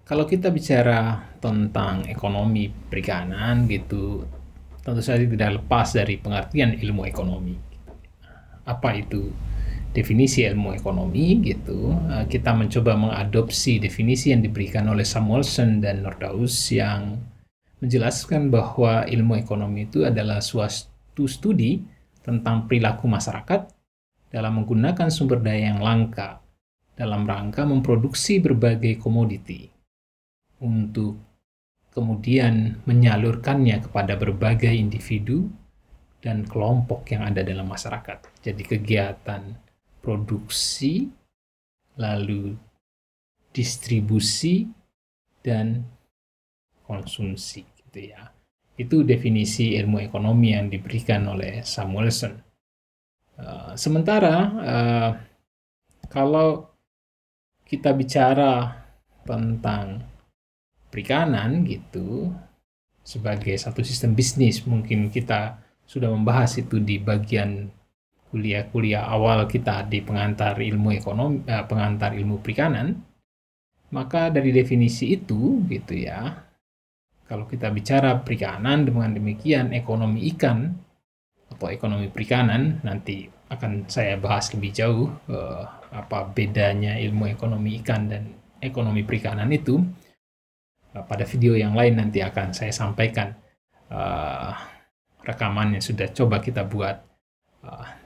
Kalau kita bicara tentang ekonomi perikanan gitu, tentu saja tidak lepas dari pengertian ilmu ekonomi. Apa itu definisi ilmu ekonomi gitu? Kita mencoba mengadopsi definisi yang diberikan oleh Samuelson dan Nordaus yang menjelaskan bahwa ilmu ekonomi itu adalah suatu studi tentang perilaku masyarakat dalam menggunakan sumber daya yang langka dalam rangka memproduksi berbagai komoditi untuk kemudian menyalurkannya kepada berbagai individu dan kelompok yang ada dalam masyarakat. Jadi kegiatan produksi, lalu distribusi, dan konsumsi gitu ya. Itu definisi ilmu ekonomi yang diberikan oleh Samuelson. Sementara kalau kita bicara tentang perikanan gitu sebagai satu sistem bisnis, mungkin kita sudah membahas itu di bagian kuliah-kuliah awal kita di pengantar ilmu ekonomi, pengantar ilmu perikanan. Maka dari definisi itu gitu ya, kalau kita bicara perikanan, dengan demikian ekonomi ikan atau ekonomi perikanan nanti akan saya bahas lebih jauh apa bedanya ilmu ekonomi ikan dan ekonomi perikanan itu. Pada video yang lain nanti akan saya sampaikan rekaman yang sudah coba kita buat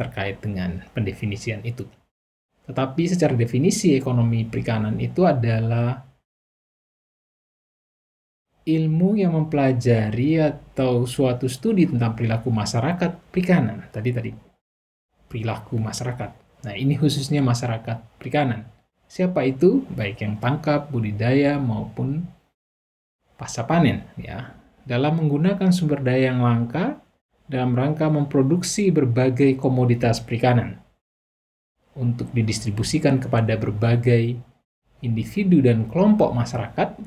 terkait dengan pendefinisian itu. Tetapi secara definisi ekonomi perikanan itu adalah ilmu yang mempelajari atau suatu studi tentang perilaku masyarakat perikanan. Tadi perilaku masyarakat. Nah, ini khususnya masyarakat perikanan. Siapa itu? Baik yang tangkap, budidaya maupun pasca panen ya. Dalam menggunakan sumber daya yang langka dalam rangka memproduksi berbagai komoditas perikanan untuk didistribusikan kepada berbagai individu dan kelompok masyarakat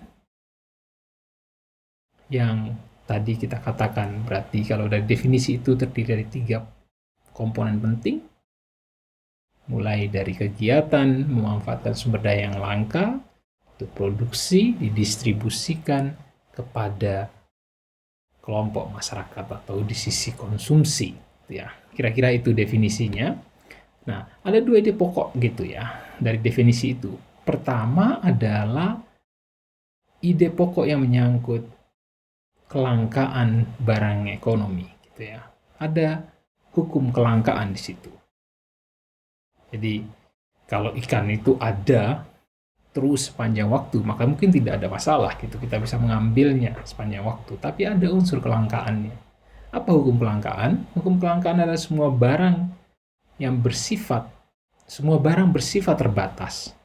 yang tadi kita katakan. Berarti kalau dari definisi itu terdiri dari 3 komponen penting, mulai dari kegiatan memanfaatkan sumber daya yang langka untuk produksi didistribusikan kepada kelompok masyarakat atau di sisi konsumsi ya. Kira-kira itu definisinya. Nah, ada 2 ide pokok gitu ya dari definisi itu. Pertama adalah ide pokok yang menyangkut kelangkaan barang ekonomi gitu ya. Ada hukum kelangkaan di situ. Jadi kalau ikan itu ada terus sepanjang waktu, maka mungkin tidak ada masalah gitu. Kita bisa mengambilnya sepanjang waktu, tapi ada unsur kelangkaannya. Apa hukum kelangkaan? Hukum kelangkaan adalah semua barang bersifat terbatas.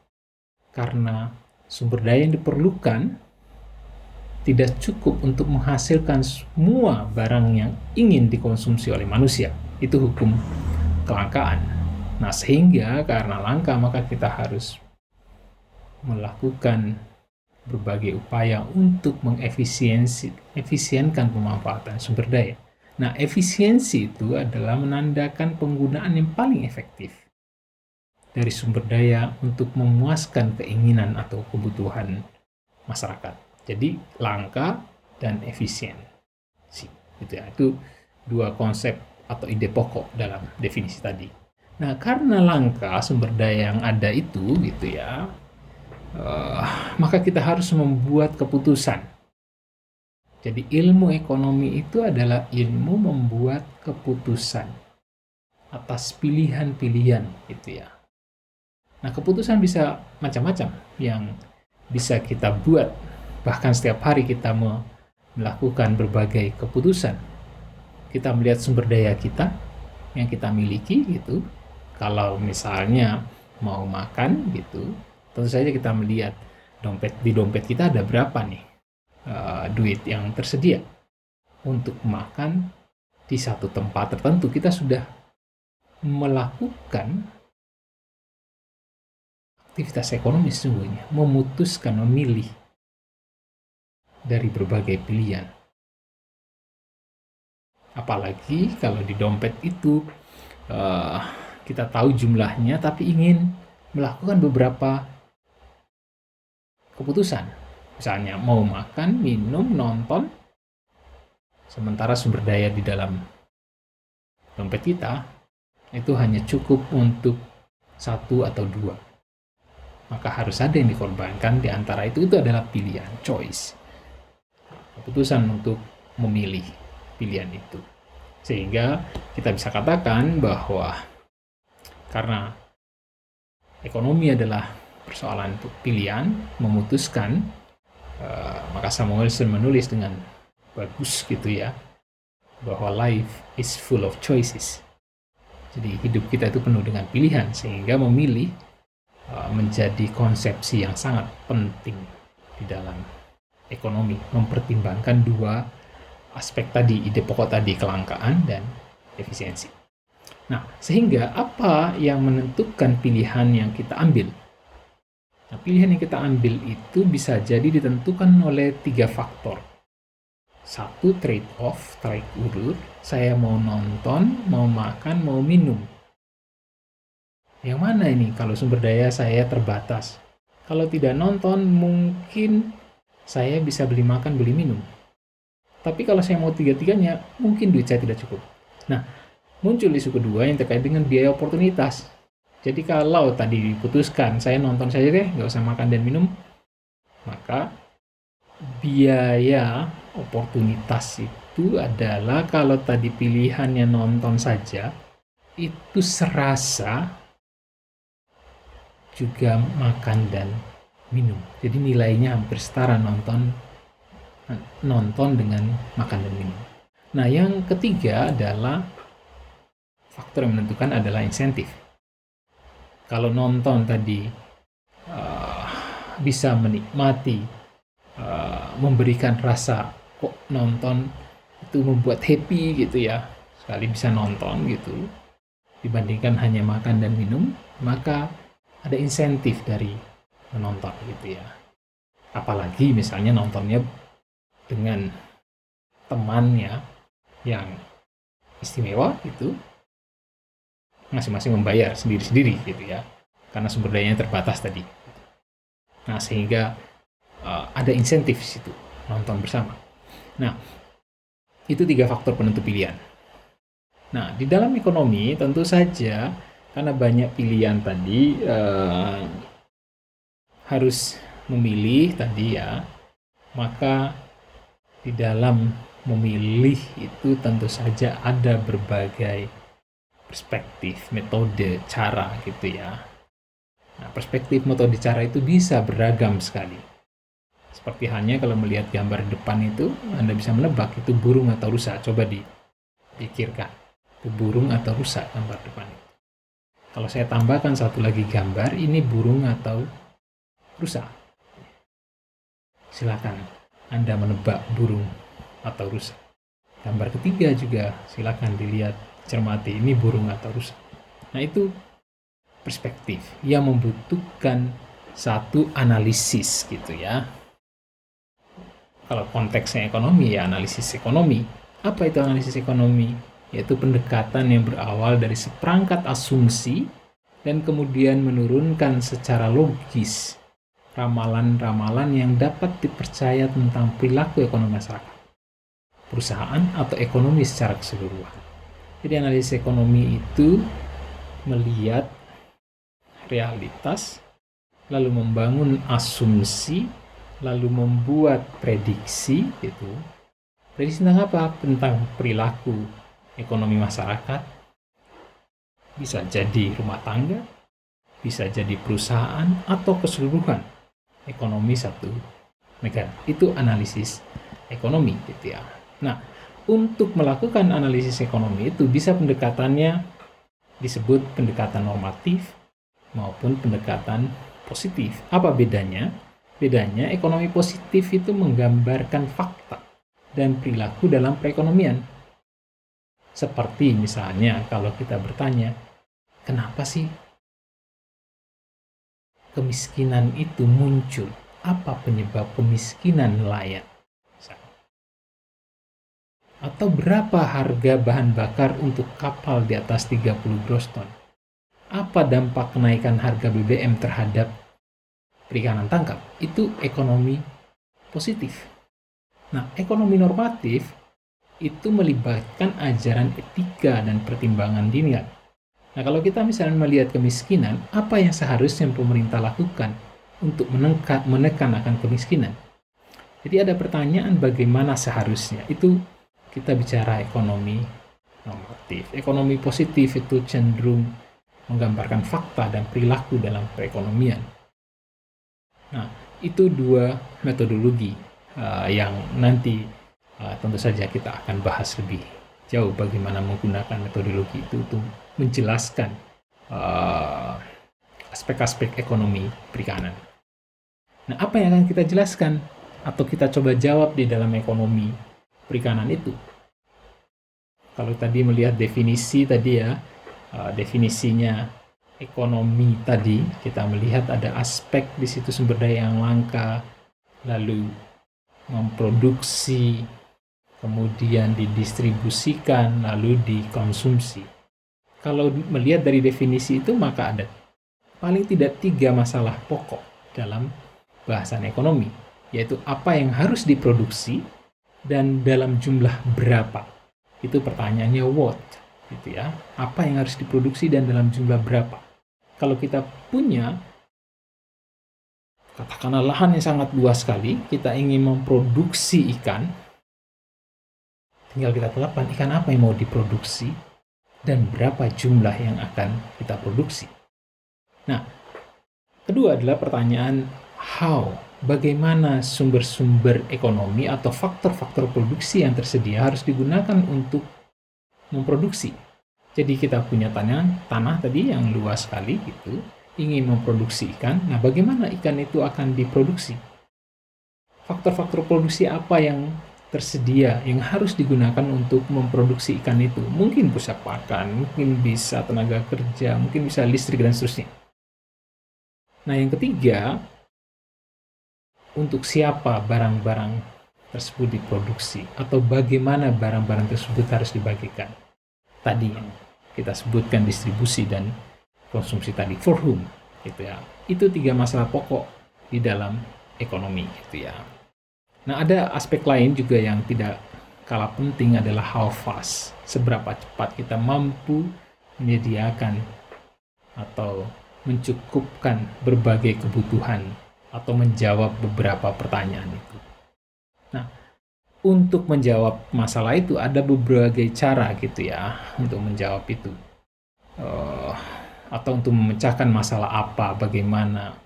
Karena sumber daya yang diperlukan tidak cukup untuk menghasilkan semua barang yang ingin dikonsumsi oleh manusia. Itu hukum kelangkaan. Nah, sehingga karena langka maka kita harus melakukan berbagai upaya untuk efisienkan pemanfaatan sumber daya. Nah, efisiensi itu adalah menandakan penggunaan yang paling efektif dari sumber daya untuk memuaskan keinginan atau kebutuhan masyarakat. Jadi langka dan efisien. Itu 2 konsep atau ide pokok dalam definisi tadi. Nah, karena langka sumber daya yang ada itu gitu ya, maka kita harus membuat keputusan. Jadi ilmu ekonomi itu adalah ilmu membuat keputusan atas pilihan-pilihan gitu ya. Nah, keputusan bisa macam-macam yang bisa kita buat. Bahkan setiap hari kita melakukan berbagai keputusan. Kita melihat sumber daya kita yang kita miliki gitu. Kalau misalnya mau makan gitu, tentu saja kita melihat di dompet kita ada berapa nih duit yang tersedia untuk makan di satu tempat tertentu. Kita sudah melakukan aktivitas ekonomi sesungguhnya, memutuskan, memilih dari berbagai pilihan. Apalagi kalau di dompet itu kita tahu jumlahnya tapi ingin melakukan beberapa keputusan. Misalnya mau makan, minum, nonton, sementara sumber daya di dalam dompet kita itu hanya cukup untuk satu atau dua. Maka harus ada yang dikorbankan di antara itu adalah pilihan, choice. Keputusan untuk memilih pilihan itu. Sehingga kita bisa katakan bahwa karena ekonomi adalah persoalan pilihan, memutuskan, maka Samuelson menulis dengan bagus gitu ya, bahwa life is full of choices. Jadi hidup kita itu penuh dengan pilihan, sehingga memilih menjadi konsepsi yang sangat penting di dalam ekonomi, mempertimbangkan dua aspek tadi, ide pokok tadi, kelangkaan dan efisiensi. Nah, sehingga apa yang menentukan pilihan yang kita ambil? Nah, pilihan yang kita ambil itu bisa jadi ditentukan oleh 3 faktor. Satu, trade-off, tarik ulur, saya mau nonton, mau makan, mau minum. Yang mana ini kalau sumber daya saya terbatas? Kalau tidak nonton, mungkin saya bisa beli makan, beli minum. Tapi kalau saya mau tiga-tiganya, mungkin duit saya tidak cukup. Nah, muncul isu kedua yang terkait dengan biaya oportunitas. Jadi kalau tadi diputuskan, saya nonton saja deh, nggak usah makan dan minum, maka biaya oportunitas itu adalah kalau tadi pilihannya nonton saja, itu serasa juga makan dan minum. Jadi nilainya hampir setara nonton dengan makan dan minum. Nah, yang ketiga adalah faktor yang menentukan adalah insentif. Kalau nonton tadi bisa menikmati, memberikan rasa kok nonton itu membuat happy gitu ya, sekali bisa nonton gitu, dibandingkan hanya makan dan minum, maka ada insentif dari menonton gitu ya. Apalagi misalnya nontonnya dengan temannya yang istimewa itu, masing-masing membayar sendiri-sendiri gitu ya, karena sumber dayanya terbatas tadi. Nah, sehingga ada insentif di situ, nonton bersama. Nah, itu 3 faktor penentu pilihan. Nah, di dalam ekonomi tentu saja karena banyak pilihan tadi, harus memilih tadi ya, maka di dalam memilih itu tentu saja ada berbagai perspektif, metode, cara gitu ya. Nah, perspektif, metode, cara itu bisa beragam sekali. Seperti halnya kalau melihat gambar depan itu, Anda bisa menebak itu burung atau rusa. Coba dipikirkan, itu burung atau rusa gambar depan itu. Kalau saya tambahkan satu lagi gambar, ini burung atau rusa. Silakan Anda menebak burung atau rusa. Gambar ketiga juga silakan dilihat, cermati, ini burung atau rusa. Nah, itu perspektif yang membutuhkan satu analisis gitu ya. Kalau konteksnya ekonomi, ya analisis ekonomi. Apa itu analisis ekonomi? Yaitu pendekatan yang berawal dari seperangkat asumsi dan kemudian menurunkan secara logis ramalan-ramalan yang dapat dipercaya tentang perilaku ekonomi masyarakat, perusahaan, atau ekonomi secara keseluruhan. Jadi analisis ekonomi itu melihat realitas, lalu membangun asumsi, lalu membuat prediksi gitu. Prediksi tentang apa? Tentang perilaku ekonomi masyarakat. Bisa jadi rumah tangga, bisa jadi perusahaan, atau keseluruhan ekonomi satu negara. Itu analisis ekonomi gitu ya. Nah, untuk melakukan analisis ekonomi itu bisa pendekatannya disebut pendekatan normatif maupun pendekatan positif. Apa bedanya? Bedanya ekonomi positif itu menggambarkan fakta dan perilaku dalam perekonomian. Seperti misalnya kalau kita bertanya, kenapa sih kemiskinan itu muncul? Apa penyebab kemiskinan nelayan? Atau berapa harga bahan bakar untuk kapal di atas 30 gross ton? Apa dampak kenaikan harga BBM terhadap perikanan tangkap? Itu ekonomi positif. Nah, ekonomi normatif itu melibatkan ajaran etika dan pertimbangan diniat. Nah, kalau kita misalnya melihat kemiskinan, apa yang seharusnya pemerintah lakukan untuk menekan akan kemiskinan? Jadi ada pertanyaan bagaimana seharusnya. Itu kita bicara ekonomi normatif. Ekonomi positif itu cenderung menggambarkan fakta dan perilaku dalam perekonomian. Nah, itu dua metodologi yang nanti tentu saja kita akan bahas lebih jauh bagaimana menggunakan metodologi itu untuk menjelaskan aspek-aspek ekonomi perikanan. Nah, apa yang akan kita jelaskan atau kita coba jawab di dalam ekonomi perikanan itu? Kalau tadi melihat definisi tadi ya, definisinya ekonomi tadi, kita melihat ada aspek di situ sumber daya yang langka, lalu memproduksi, kemudian didistribusikan, lalu dikonsumsi. Kalau melihat dari definisi itu, maka ada paling tidak 3 masalah pokok dalam bahasan ekonomi, yaitu apa yang harus diproduksi dan dalam jumlah berapa. Itu pertanyaannya what, gitu ya. Apa yang harus diproduksi dan dalam jumlah berapa. Kalau kita punya katakanlah lahan yang sangat luas sekali, kita ingin memproduksi ikan, tinggal kita tetapkan ikan apa yang mau diproduksi dan berapa jumlah yang akan kita produksi. Nah, kedua adalah pertanyaan how, bagaimana sumber-sumber ekonomi atau faktor-faktor produksi yang tersedia harus digunakan untuk memproduksi. Jadi kita punya tanah tadi yang luas sekali gitu, ingin memproduksi ikan. Nah, bagaimana ikan itu akan diproduksi? Faktor-faktor produksi apa yang tersedia yang harus digunakan untuk memproduksi ikan itu? Mungkin pusat pakan, mungkin bisa tenaga kerja, mungkin bisa listrik dan seterusnya. Nah, yang ketiga, untuk siapa barang-barang tersebut diproduksi atau bagaimana barang-barang tersebut harus dibagikan. Tadi yang kita sebutkan distribusi dan konsumsi tadi, for whom, gitu ya. Itu 3 masalah pokok di dalam ekonomi, gitu ya. Nah, ada aspek lain juga yang tidak kalah penting adalah how fast, seberapa cepat kita mampu menyediakan atau mencukupkan berbagai kebutuhan atau menjawab beberapa pertanyaan itu. Nah, untuk menjawab masalah itu ada berbagai cara gitu ya untuk menjawab itu. Atau untuk memecahkan masalah apa, bagaimana,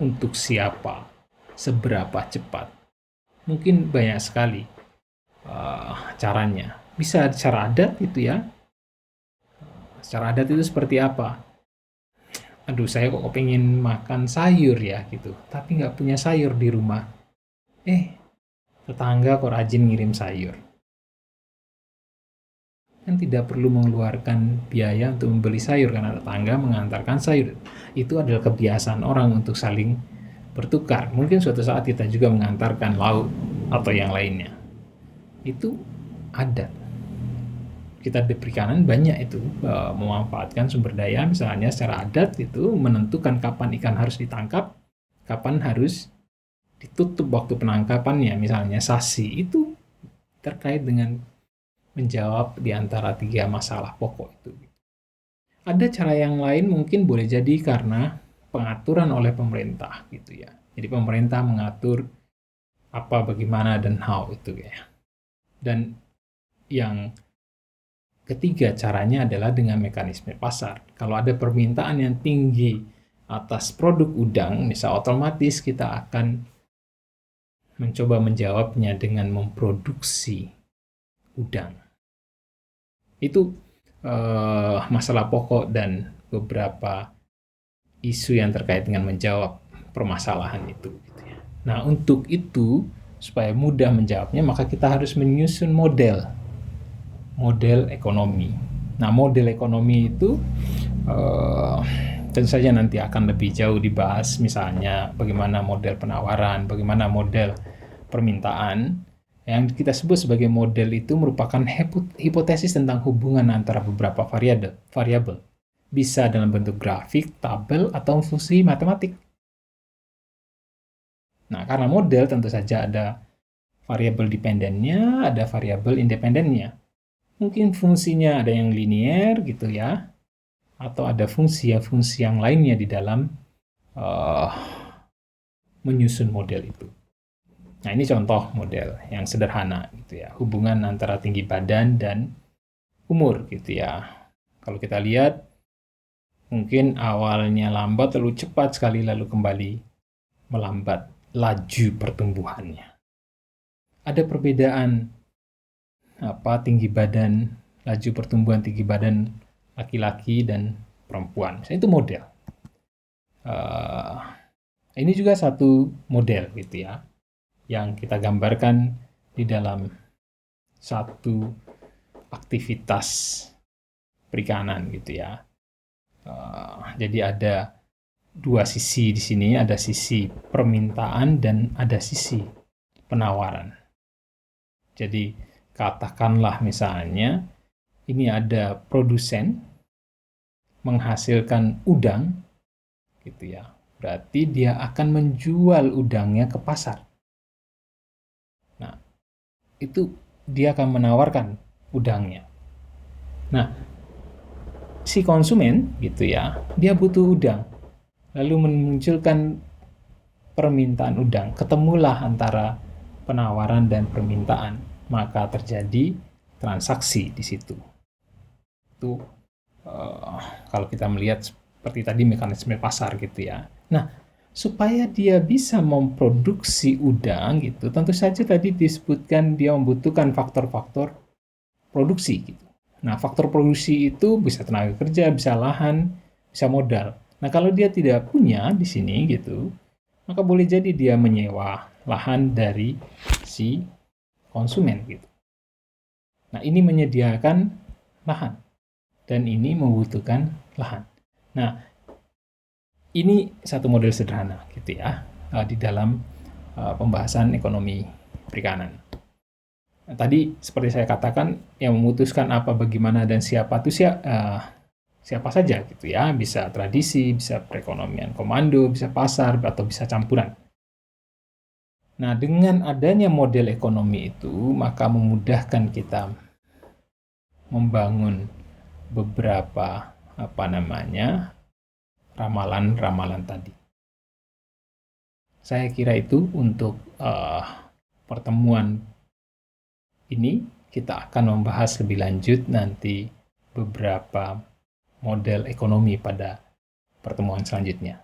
untuk siapa, seberapa cepat. Mungkin banyak sekali caranya. Bisa cara adat gitu ya. Secara adat itu seperti apa? Aduh, saya kok pengen makan sayur ya gitu, tapi nggak punya sayur di rumah. Tetangga kok rajin ngirim sayur. Kan tidak perlu mengeluarkan biaya untuk membeli sayur karena tetangga mengantarkan sayur. Itu adalah kebiasaan orang untuk saling bertukar. Mungkin suatu saat kita juga mengantarkan lauk atau yang lainnya. Itu adat. Kita di perikanan banyak itu memanfaatkan sumber daya, misalnya secara adat itu menentukan kapan ikan harus ditangkap, kapan harus ditutup waktu penangkapannya, misalnya sasi. Itu terkait dengan menjawab di antara 3 masalah pokok itu. Ada cara yang lain mungkin boleh jadi karena pengaturan oleh pemerintah gitu ya. Jadi pemerintah mengatur apa, bagaimana, dan how itu ya. Dan yang ketiga caranya adalah dengan mekanisme pasar. Kalau ada permintaan yang tinggi atas produk udang, misal otomatis kita akan mencoba menjawabnya dengan memproduksi udang. Itu masalah pokok dan beberapa isu yang terkait dengan menjawab permasalahan itu. Gitu ya. Nah, untuk itu, supaya mudah menjawabnya, maka kita harus menyusun model ekonomi. Nah, model ekonomi itu tentu saja nanti akan lebih jauh dibahas, misalnya bagaimana model penawaran, bagaimana model permintaan. Yang kita sebut sebagai model itu merupakan hipotesis tentang hubungan antara beberapa variabel. Bisa dalam bentuk grafik, tabel, atau fungsi matematik. Nah, karena model tentu saja ada variabel dependennya, ada variabel independennya. Mungkin fungsinya ada yang linier gitu ya, atau ada fungsi yang lainnya di dalam uh, menyusun model itu. Nah, ini contoh model yang sederhana gitu ya, hubungan antara tinggi badan dan umur gitu ya. Kalau kita lihat, mungkin awalnya lambat lalu cepat sekali lalu kembali melambat laju pertumbuhannya. Ada perbedaan tinggi badan, laju pertumbuhan tinggi badan laki-laki dan perempuan. Misalnya itu model. Ini juga satu model gitu ya, yang kita gambarkan di dalam satu aktivitas perikanan gitu ya. Jadi ada dua sisi di sini, ada sisi permintaan dan ada sisi penawaran. Jadi katakanlah misalnya ini ada produsen menghasilkan udang gitu ya. Berarti dia akan menjual udangnya ke pasar. Nah, itu dia akan menawarkan udangnya. Nah, si konsumen gitu ya, dia butuh udang. Lalu memunculkan permintaan udang. Ketemulah antara penawaran dan permintaan, maka terjadi transaksi di situ. Itu kalau kita melihat seperti tadi mekanisme pasar gitu ya. Nah, supaya dia bisa memproduksi udang gitu, tentu saja tadi disebutkan dia membutuhkan faktor-faktor produksi gitu. Nah, faktor produksi itu bisa tenaga kerja, bisa lahan, bisa modal. Nah, kalau dia tidak punya di sini gitu, maka boleh jadi dia menyewa lahan dari si konsumen gitu. Nah, ini menyediakan lahan dan ini membutuhkan lahan. Nah, ini satu model sederhana gitu ya di dalam pembahasan ekonomi perikanan. Nah, tadi seperti saya katakan, yang memutuskan apa, bagaimana, dan siapa itu siapa saja gitu ya. Bisa tradisi, bisa perekonomian komando, bisa pasar, atau bisa campuran. Nah, dengan adanya model ekonomi itu, maka memudahkan kita membangun beberapa ramalan-ramalan tadi. Saya kira itu untuk pertemuan ini. Kita akan membahas lebih lanjut nanti beberapa model ekonomi pada pertemuan selanjutnya.